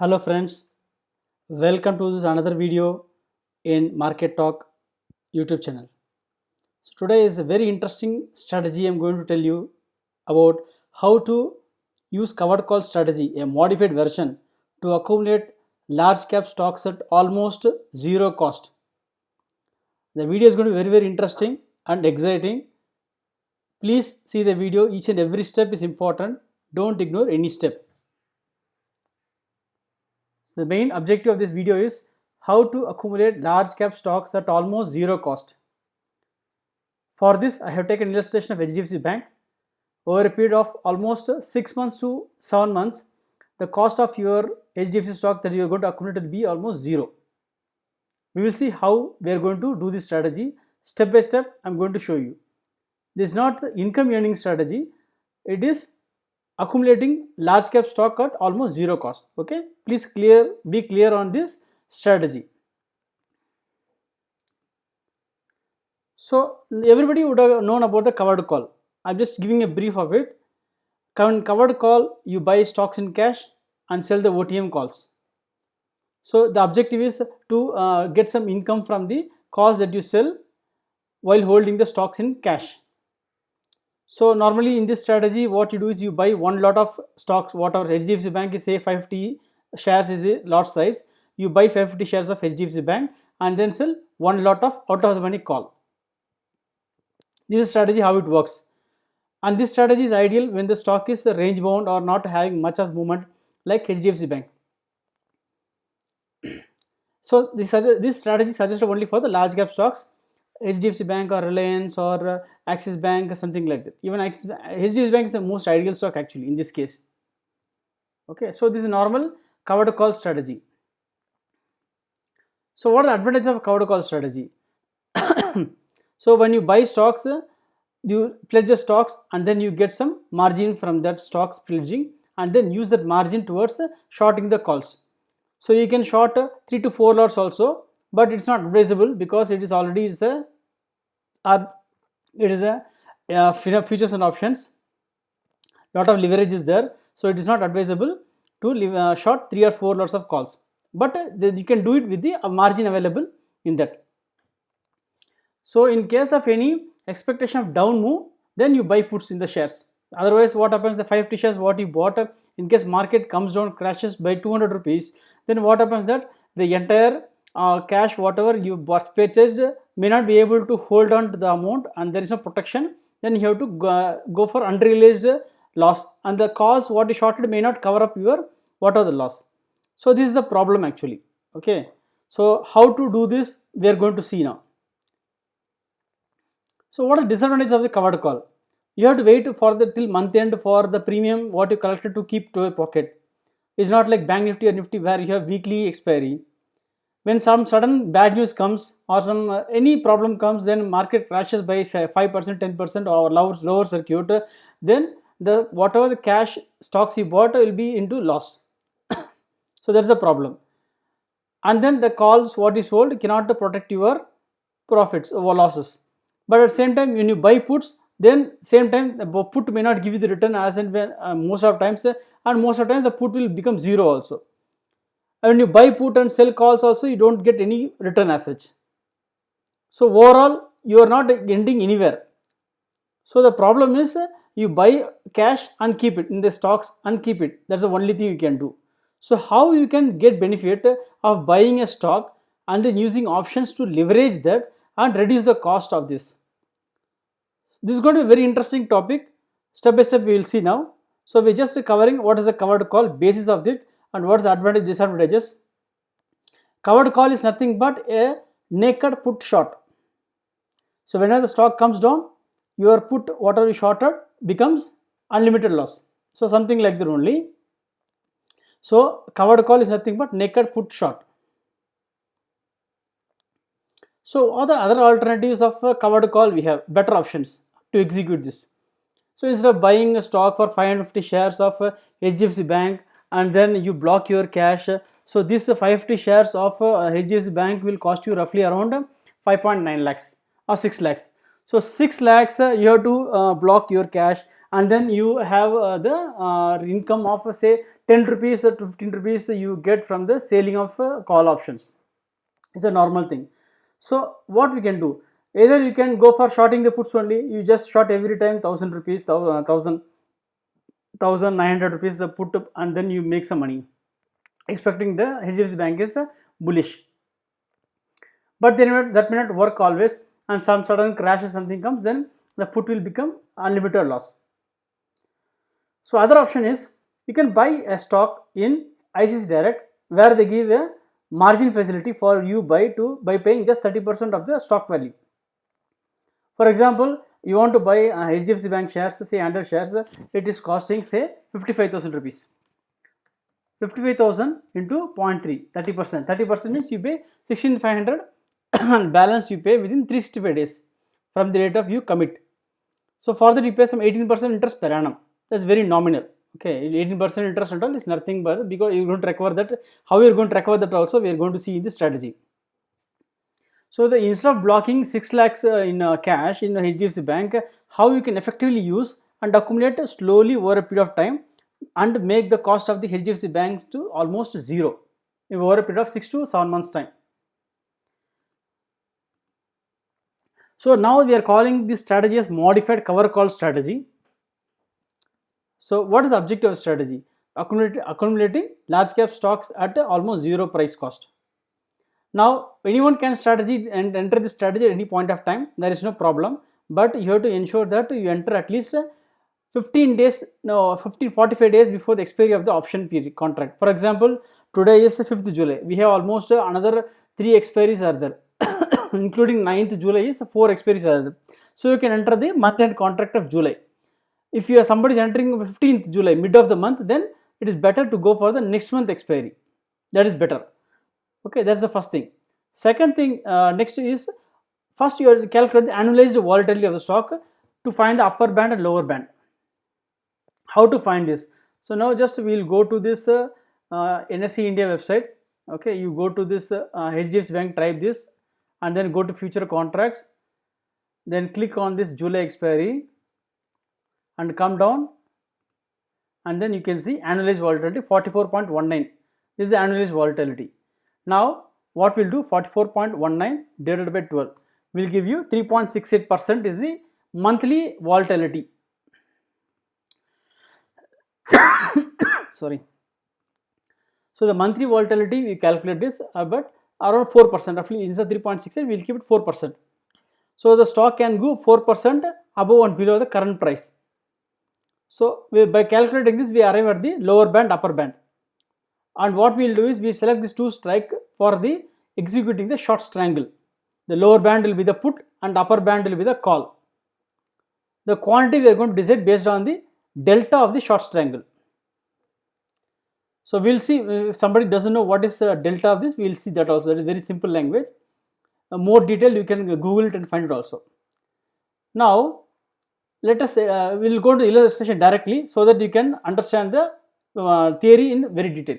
Hello friends, welcome to this another video in Market Talk YouTube channel. So today is a very interesting strategy. I'm going to tell you about how to use covered call strategy, a modified version, to accumulate large cap stocks at almost zero cost. The video is going to be very interesting and exciting. Please see the video. Each and every step is important. Don't ignore any step. So the main objective of this video is how to accumulate large cap stocks at almost zero cost. For this, I have taken an illustration of HDFC Bank. Over a period of almost 6 months to 7 months, the cost of your HDFC stock that you are going to accumulate will be almost zero. We will see how we are going to do this strategy. Step by step, I am going to show you. This is not the income earning strategy. It is accumulating large cap stock at almost zero cost. Okay, please be clear on this strategy. So everybody would have known about the covered call. I'm just giving a brief of it. Covered call, you buy stocks in cash and sell the OTM calls. So the objective is to get some income from the calls that you sell while holding the stocks in cash. So normally in this strategy, what you do is you buy one lot of stocks. Whatever HDFC Bank is, say 550 shares is the lot size. You buy 550 shares of HDFC Bank and then sell one lot of out of the money call. This is strategy how it works. And this strategy is ideal when the stock is range bound or not having much of movement like HDFC Bank. So this strategy suggested only for the large cap stocks, HDFC Bank or Reliance or Axis Bank, something like that. Even HDFC Bank is the most ideal stock actually in this case. Okay, so this is normal covered call strategy. So what are the advantages of covered call strategy? So when you buy stocks, you pledge the stocks and then you get some margin from that stocks pledging and then use that margin towards shorting the calls. So you can short 3 to 4 lots also, but it's not advisable because it is already futures and options. Lot of leverage is there, so it is not advisable to short 3 or 4 lots of calls. But you can do it with the margin available in that. So in case of any expectation of down move, then you buy puts in the shares. Otherwise, what happens? The 50 shares what you bought, in case market comes down, crashes by 200 rupees, then what happens that the entire cash whatever you bought purchased may not be able to hold on to the amount and there is no protection. Then you have to go for unrealized loss, and the calls what you shorted may not cover up your whatever the loss. So this is the problem actually. Okay, so how to do this we are going to see now. So what is the disadvantage of the covered call? You have to wait for the till month end for the premium what you collected to keep to your pocket. It's not like Bank Nifty or Nifty where you have weekly expiry. When some sudden bad news comes or some any problem comes, then market crashes by 5%, 10% or lower circuit, then the whatever the cash stocks you bought will be into loss. So that's the problem. And then the calls what is sold cannot protect your profits or losses. But at the same time, when you buy puts, then same time the put may not give you the return as and when most of times, and most of times the put will become zero also. And when you buy put and sell calls also, you don't get any return as such. So overall, you are not ending anywhere. So the problem is you buy cash and keep it in the stocks and keep it. That's the only thing you can do. So how you can get benefit of buying a stock and then using options to leverage that and reduce the cost of this. This is going to be a very interesting topic. Step by step we will see now. So we're just covering what is the covered call, basis of it, and what is the advantage, disadvantages. Covered call is nothing but a naked put short. So whenever the stock comes down, your put whatever you shorted becomes unlimited loss. So something like that only. So covered call is nothing but naked put short. So other alternatives of covered call, we have better options to execute this. So instead of buying a stock for 550 shares of HDFC Bank and then you block your cash, so this 550 shares of HDFC Bank will cost you roughly around 5.9 lakhs or 6 lakhs. So 6 lakhs you have to block your cash, and then you have the income of say 10 rupees to 15 rupees you get from the selling of call options. It's a normal thing. So what we can do, either you can go for shorting the puts only, you just short every time 1000 rupees, 1900 rupees the put, and then you make some money expecting the HDFC Bank is bullish. But then that may not work always, and some sudden crash or something comes, then the put will become unlimited loss. So other option is you can buy a stock in ICICI Direct, where they give a margin facility for you by paying just 30% of the stock value. For example, you want to buy HDFC Bank shares, say 100 shares, it is costing say 55,000 rupees. 55,000 into 0.3, 30%. 30% means you pay 16,500 and balance you pay within 365 days from the date of you commit. So for that you pay some 18% interest per annum. That's very nominal. Okay, 18% interest and all is nothing but because you are going to recover that. How you are going to recover that also we are going to see in the strategy. So the instead of blocking 6 lakhs in cash in the HDFC Bank, how you can effectively use and accumulate slowly over a period of time and make the cost of the HDFC banks to almost zero over a period of 6 to 7 months time. So now we are calling this strategy as modified cover call strategy. So what is the objective of strategy? Accumulating large cap stocks at almost zero price cost. Now anyone can strategy and enter the strategy at any point of time, there is no problem, but you have to ensure that you enter at least 15 days, no 45 days before the expiry of the option period contract. For example, today is 5th July, we have almost another 3 expiries are there including 9th July is 4 expiries are there. So you can enter the month end contract of July. If you are somebody is entering 15th July, mid of the month, then it is better to go for the next month expiry. That is better. Okay, that's the first thing. Second thing, next is first you have to calculate the annualized volatility of the stock to find the upper band and lower band. How to find this? So now just we will go to this NSE India website. Okay, you go to this HDFC Bank, type this and then go to future contracts, then click on this July expiry and come down, and then you can see annualized volatility 44.19. This is the annualized volatility. Now what we'll do, 44.19 divided by 12 will give you 3.68% is the monthly volatility. Sorry. So the monthly volatility we calculate this but around 4%, roughly instead of 3.68 we will keep it 4%. So the stock can go 4% above and below the current price. So by calculating this we arrive at the lower band, upper band, and what we will do is we select these two strike for the executing the short triangle. The lower band will be the put and upper band will be the call. The quantity we are going to decide based on the delta of the short triangle. So we will see, if somebody doesn't know what is delta of this, we will see that also. That is very simple language. More detail you can Google it and find it also. Now let us say we will go to illustration directly so that you can understand the theory in very detail.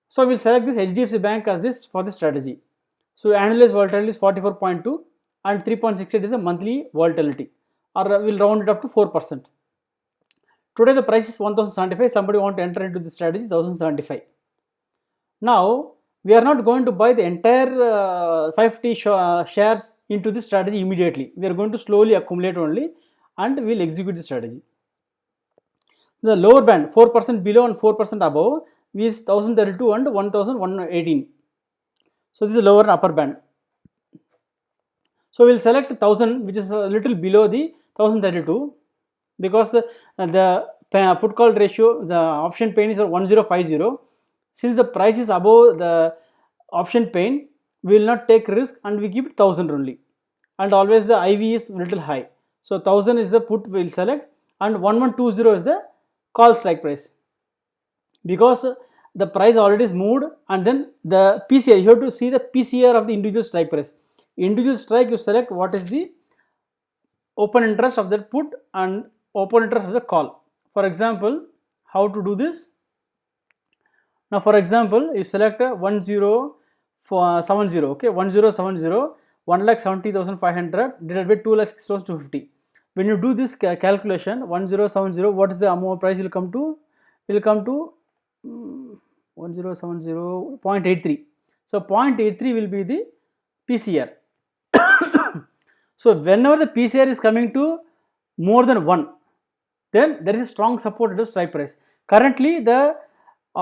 So we will select this HDFC Bank as this for the strategy. So annualized volatility is 44.2 and 3.68 is a monthly volatility, or we will round it up to 4%. Today the price is 1075, somebody want to enter into the strategy 1075. Now we are not going to buy the entire 50 shares into the strategy immediately. We are going to slowly accumulate only and we will execute the strategy. The lower band 4% below and 4% above is 1032 and 1118. So this is lower and upper band. So we will select 1000, which is a little below the 1032, because the put call ratio, the option pain is 1050. Since the price is above the option pain, we will not take risk and we keep it 1000 only, and always the IV is little high. So 1000 is the put we will select and 1120 is the call strike price, because the price already is moved, and then the PCR, you have to see the PCR of the individual strike price. Individual strike you select what is the open interest of the put and open interest of the call. For example, how to do this? Now for example, you select 1070, okay, 1070, 1,70,500 divided by 2,06,250. When you do this calculation, 1070, what is the amount price will come to? will come to 1070.83. So 0.83 will be the PCR. So whenever the PCR is coming to more than 1, then there is a strong support at the strike price. Currently the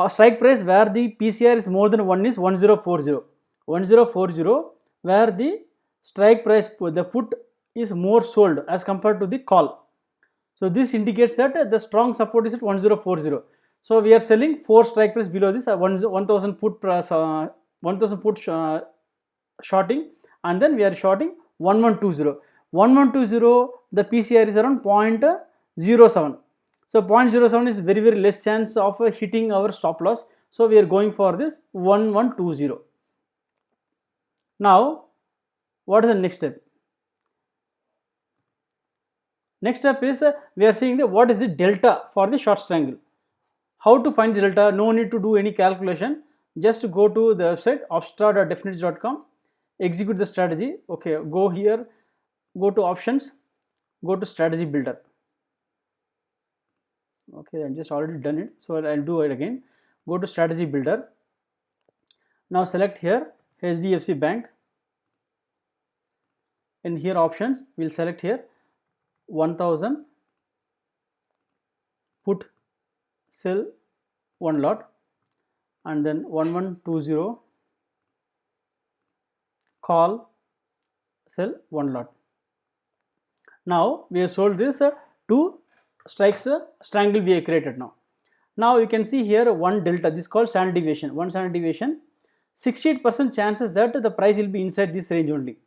strike price where the PCR is more than 1 is 1040. 1040 where the strike price, the put is more sold as compared to the call. So this indicates that the strong support is at 1040. So we are selling 4 strike price below this 1000 put price, 1000 put shorting, and then we are shorting 1120. 1120 the PCR is around 0.07. So 0.07 is very less chance of hitting our stop loss. So we are going for this 1120. Now what is the next step? Next step is we are seeing the what is the delta for the short triangle. How to find the delta? No need to do any calculation. Just go to the website opstra.definitely.com, execute the strategy. Okay, go here, go to options, go to strategy builder. Okay, I just already done it, so I'll do it again. Go to strategy builder. Now select here HDFC Bank. In here options, we'll select here 1000 put sell 1 lot, and then 1120 call sell 1 lot. Now we have sold this 2 strikes triangle we have created now. Now you can see here one delta, this is called standard deviation. One standard deviation, 68% chances that the price will be inside this range only.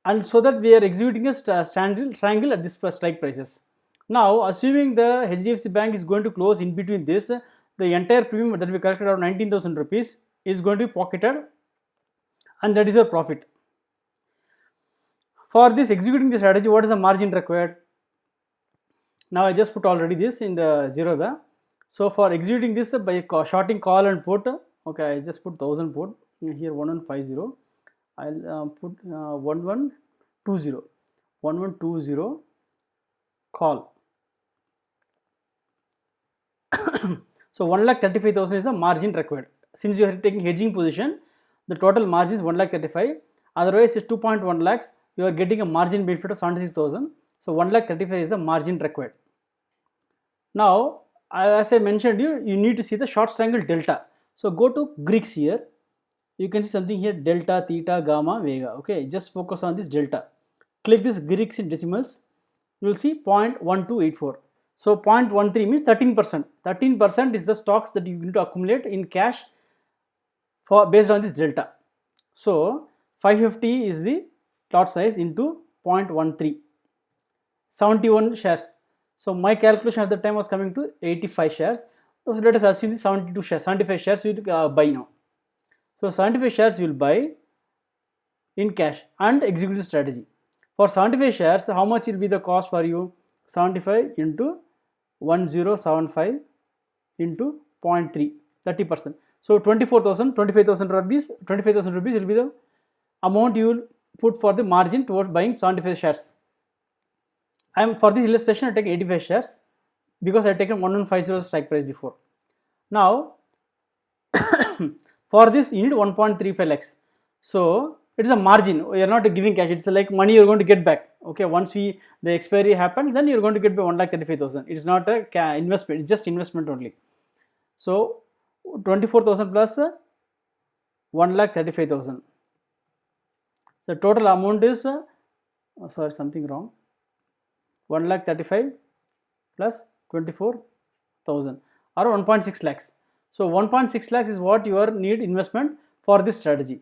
And so that we are executing a standard triangle at this strike prices. Now assuming the HDFC Bank is going to close in between this, the entire premium that we collected around 19,000 rupees is going to be pocketed, and that is your profit. For this executing the strategy, what is the margin required? Now I just put already this in the Zerodha. So for executing this by shorting call and put, okay, I just put 1000 put here 1150. I'll put 1120, 1120 call. So 1,35,000 is the margin required. Since you are taking hedging position, the total margin is 1,35,000. Otherwise, it's 2.1 lakhs. You are getting a margin benefit of 76,000. So 1,35,000 is the margin required. Now, as I mentioned you need to see the short triangle delta. So go to Greeks here. You can see something here, delta, theta, gamma, vega. Okay, just focus on this delta. Click this Greeks in decimals. You will see 0.1284. So 0.13 means 13%. 13% is the stocks that you need to accumulate in cash for based on this delta. So 550 is the lot size into 0.13, 71 shares. So my calculation at the time was coming to 85 shares. So let us assume 72 shares, 75 shares you will buy now. So 75 shares you will buy in cash and execute the strategy. For 75 shares, how much will be the cost for you? 75 into 1075 into 0.3, 30%. So 25,000 rupees will be the amount you will put for the margin towards buying 75 shares. I am for this illustration I take 85 shares because I taken 1150 strike price before. Now for this you need 1.35 lakhs. So it is a margin. We are not giving cash. It's like money you are going to get back. Okay, once the expiry happens, then you are going to get back 1,35,000. It is not a investment. It's just investment only. So 24,000 plus 1,35,000. The total amount is sorry, something wrong. 1,35,000 plus 24,000 or 1.6 lakhs. So 1.6 lakhs is what your need investment for this strategy.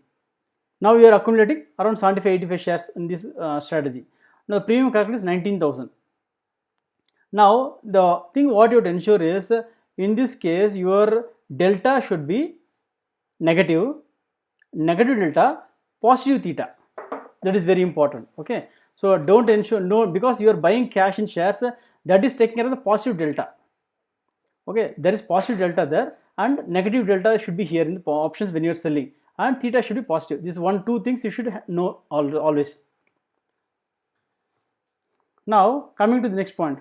Now you are accumulating around 75-85 shares in this strategy. Now the premium calculation is 19,000. Now the thing what you have to ensure is in this case your delta should be negative delta, positive theta. That is very important. Okay, so don't ensure no, because you are buying cash in shares, that is taking care of the positive delta. Okay, there is positive delta there and negative delta should be here in the options when you are selling, and theta should be positive. This 2 things you should know always. Now coming to the next point,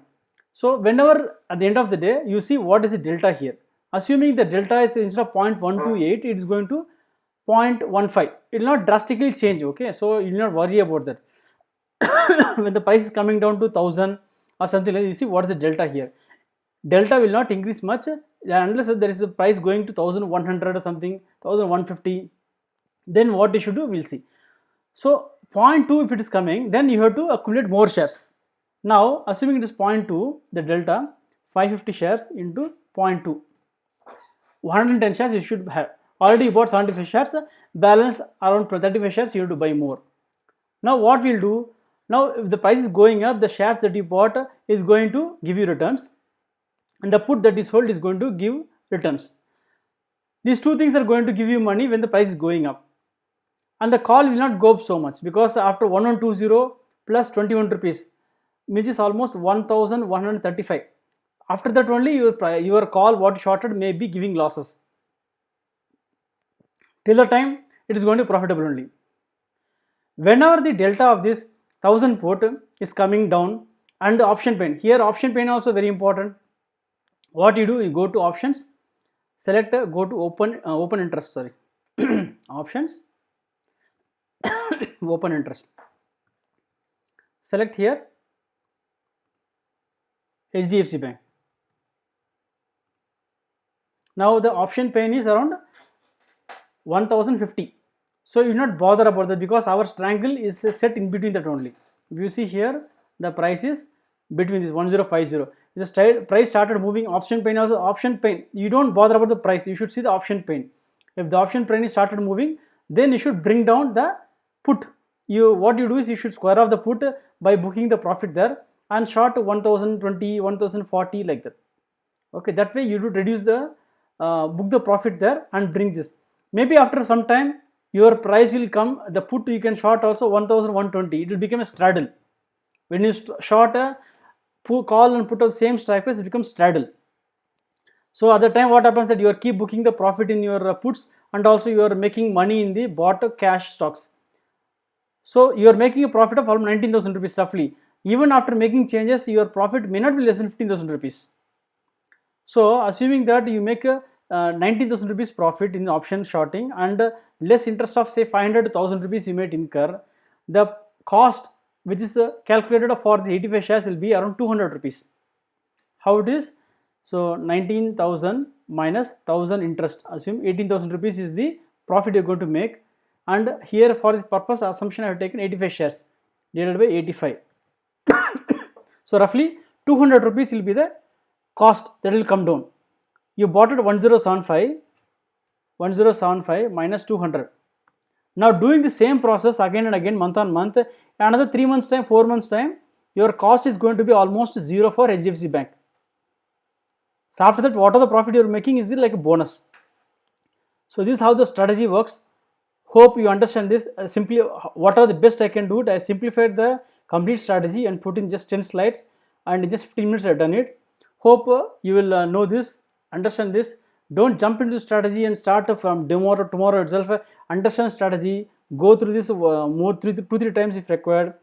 So whenever at the end of the day you see what is the delta here, assuming the delta is instead of 0.128 it is going to 0.15, it will not drastically change. Okay, so you will not worry about that. When the price is coming down to 1000 or something like that, you see what is the delta here. Delta will not increase much unless there is a price going to 1100 or something, 1150, then what you should do we'll see. So 0.2 if it is coming, then you have to accumulate more shares. Now assuming it is 0.2, the delta 550 shares into 0.2, 110 shares you should have. Already you bought 75 shares, balance around 35 shares you have to buy more. Now what we'll do, now if the price is going up, the shares that you bought is going to give you returns, and the put that is sold is going to give returns. These two things are going to give you money when the price is going up, and the call will not go up so much, because after 1120 plus 21 rupees, which is almost 1135, after that only your call what shorted may be giving losses. Till the time it is going to be profitable only. Whenever the delta of this 1000 put is coming down, and the option pain, here option pain also very important. What you do, you go to options, select go to open interest, sorry options, open interest, select here HDFC Bank. Now the option pain is around 1050, so you not bother about that, because our triangle is set in between that only. If you see here, the price is between this 1050. The price started moving, option pain also, option pain you don't bother about the price, you should see the option pain. If the option pain is started moving, then you should bring down the put. What you do is you should square off the put by booking the profit there and short 1020, 1040 like that. Okay, that way you do reduce the book the profit there and bring this. Maybe after some time your price will come, the put you can short also 1120, it will become a straddle. When you short a call and put on the same strike price, it becomes straddle. So at the time what happens that you are keep booking the profit in your puts, and also you are making money in the bought cash stocks. So you are making a profit of almost 19,000 rupees roughly. Even after making changes, your profit may not be less than 15,000 rupees. So assuming that you make a 19,000 rupees profit in option shorting, and less interest of say 500 to 1000 rupees you may incur, the cost which is calculated for the 85 shares will be around 200 rupees. How it is? So 19,000 minus 1000 interest, assume 18,000 rupees is the profit you're going to make, and here for this purpose assumption I have taken 85 shares divided by 85. So roughly 200 rupees will be the cost that will come down. You bought it 1075 minus 200. Now doing the same process again and again, month on month, another 3 months time, 4 months time, your cost is going to be almost zero for HDFC Bank. So after that, whatever the profit you are making is like a bonus. So this is how the strategy works. Hope you understand this. Simply what are the best I can do it, I simplified the complete strategy and put in just 10 slides, and in just 15 minutes I have done it. Hope you will know this, understand this. Don't jump into strategy and start from tomorrow itself. Understand strategy, go through this more 2-3 times if required.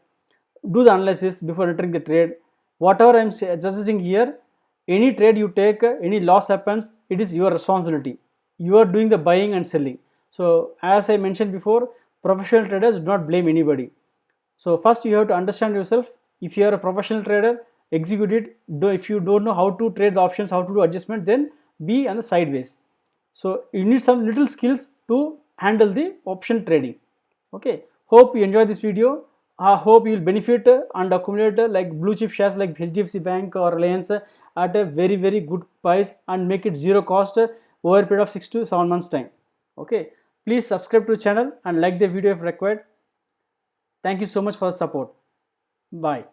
Do the analysis before entering the trade. Whatever I am suggesting here, any trade you take, any loss happens, it is your responsibility. You are doing the buying and selling. So as I mentioned before, professional traders do not blame anybody. So first you have to understand yourself. If you are a professional trader, execute it. If you don't know how to trade the options, how to do adjustment, then be on the sideways. So you need some little skills to handle the option trading. Okay, hope you enjoy this video. I hope you will benefit and accumulate like blue chip shares like HDFC Bank or Reliance at a very good price, and make it zero cost over a period of 6 to 7 months time. Okay, please subscribe to the channel and like the video if required. Thank you so much for the support. Bye.